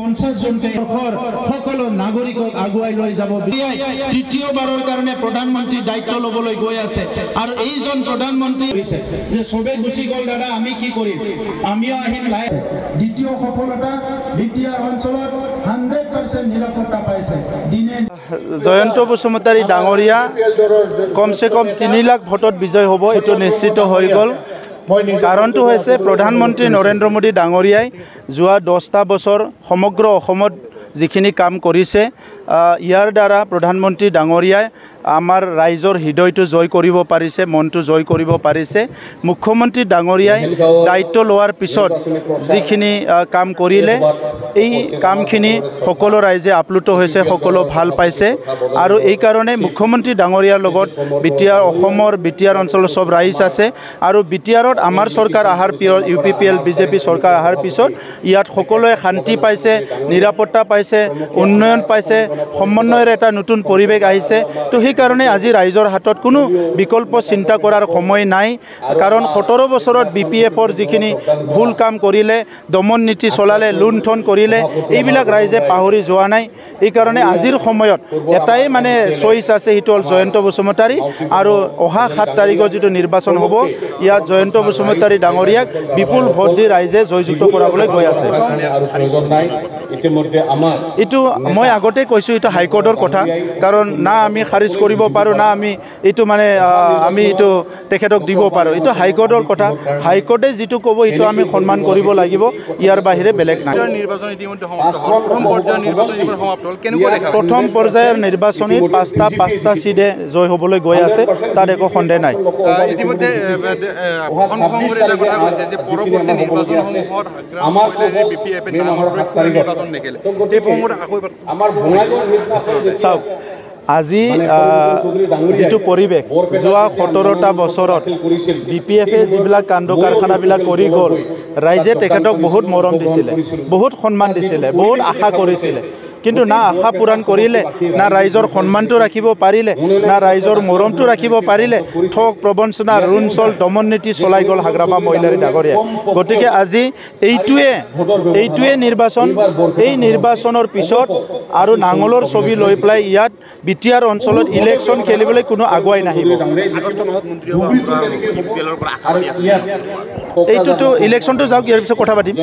50 জনকে সকলো নাগৰিকক আগুৱাই লৈ যাব তৃতীয়বাৰৰ কাৰণে প্ৰধানমন্ত্ৰী দায়িত্ব লবলৈ গৈ আছে আৰু এইজন প্ৰধানমন্ত্ৰী যে সবে গুচি গল দাদা আমি কি কৰিম আমিও আহিম দ্বিতীয় সফলতা বিটিআৰ অঞ্চলত 100% নিৰাপত্তা পাইছে দিনে জয়ন্ত বসুমতাৰী ডাঙৰীয়া কমসে কম 3 লাখ ভোটত বিজয় হ'ব এটো নিশ্চিত হৈ গল কাৰণটো হৈছে প্ৰধানমন্ত্ৰী নৰেন্দ্ৰ মোদী ডাঙৰীয়াই যোৱা 10টা বছৰ সমগ্ৰ অসমত যিখিনি কাম কৰিছে ইয়াৰ দ্বাৰা প্ৰধানমন্ত্ৰী ডাঙৰীয়াই আমাৰ ৰাইজৰ হৃদয়টো জয় কৰিব পাৰিছে মনটো জয় কৰিব পাৰিছে মুখ্যমন্ত্ৰী ডাঙৰীয়াই দায়িত্ব লোৱাৰ পিছত যিখিনি কাম কৰিলে এই কামখিনি সকলো ৰাইজে আপ্লুত হৈছে সকলো ভাল পাইছে আৰু এই কাৰণে মুখ্যমন্ত্ৰী ডাঙৰীয়াৰ লগত বিটিআৰ অসমৰ বিটিআৰ অঞ্চলৰ সব ৰাইজ আছে আৰু বিটিআৰত আমাৰ চৰকাৰ আহাৰ পিছত ইউপিপিএল বিজেপি চৰকাৰ আহাৰ পিছত ইয়াত সকলোৱে শান্তি পাইছে নিৰাপত্তা পাইছে উন্নয়ন পাইছে সমন্বয়ৰ এটা নতুন পৰিৱেশ আহিছে তো সেই কাৰণে আজি ৰাইজৰ হাতত কোনো বিকল্প চিন্তা কৰাৰ সময় নাই কাৰণ 17 বছৰত বিপিএফৰ যিখিনি ভুল কাম কৰিলে দমন নীতি চলালে লুণ্ঠন কৰিলে এইবিলাক ৰাইজে পাহৰি যোৱা নাই এই কাৰণে আজিৰ সময়ত এটাই মানে চইচ আছে হিটো জয়ন্ত বসুমতাৰী আৰু অহা 7 তাৰিখৰ যেটো নিৰ্বাচন হ'ব ইয়াত জয়ন্ত বসুমতাৰী ডাঙৰীয়াক বিপুল ভোট দি ৰাইজে জয়যুক্ত কৰাবলৈ গৈ আছে ইটো মই আগতে কৈছো ইটো হাইকোৰ্টৰ কথা কাৰণ না আমি খাৰিজ কৰিব পাৰো না আমি ইটো মানে আমি ইটো তেখেতক দিব পাৰো ইটো হাইকোৰ্টৰ কথা হাইকোৰ্টে যেটো ক'ব ইটো আমি সন্মান কৰিব লাগিব ইয়াৰ বাহিৰে বেলেগ নাই নিৰ্বাচন ইতিমধ্যে সমাপ্ত হ'ল প্ৰথম পৰ্যায়ৰ নিৰ্বাচন ইতিমধ্যে সমাপ্ত হ'ল কেনেকুৱা দেখা প্ৰথম পৰ্যায়ৰ নিৰ্বাচনীত পাঁচটা সিটে জয় হ'বলৈ গৈ আছে তাত একো সন্দেহ নাই ইতিমধ্যে কনফাৰ্ম এটা কথা কৈছে যে পৰৱৰ্তী নিৰ্বাচনসমূহত আমাৰ বিপিএফ নিৰ্বাচন নেখেলে এই প্ৰমোদ আকৌ আমাৰ চাওক আজি যেটো পৰিৱেশ যোৱা 17টা বছৰত বিপিএফে যিবিলাক কাণ্ড কাৰখানাবিলাক কৰি গ'ল ৰাইজে তেখেতক বহুত মৰম দিছিলে বহুত সন্মান দিছিলে বহুত আশা কৰিছিলে কিন্তু না আশা পূৰণ কৰিলে না ৰাইজৰ সন্মানটো ৰাখিব পাৰিলে না ৰাইজৰ মৰমটো ৰাখিব পাৰিলে ঠক প্ৰবঞ্চনা ৰুণচল দমন নীতি চলাই গ'ল হাগ্ৰামা মহিলাৰী ডাঙৰীয়া গতিকে আজি এইটোৱে নিৰ্বাচন এই নিৰ্বাচনৰ পিছত আৰু নাঙলৰ ছবি লৈ পেলাই ইয়াত বিটিআৰ অঞ্চলত ইলেকশ্যন খেলিবলৈ কোনো আগুৱাই নাহিব এইটোতো ইলেকশ্যনটো যাওক ইয়াৰ পিছত কথা পাতিম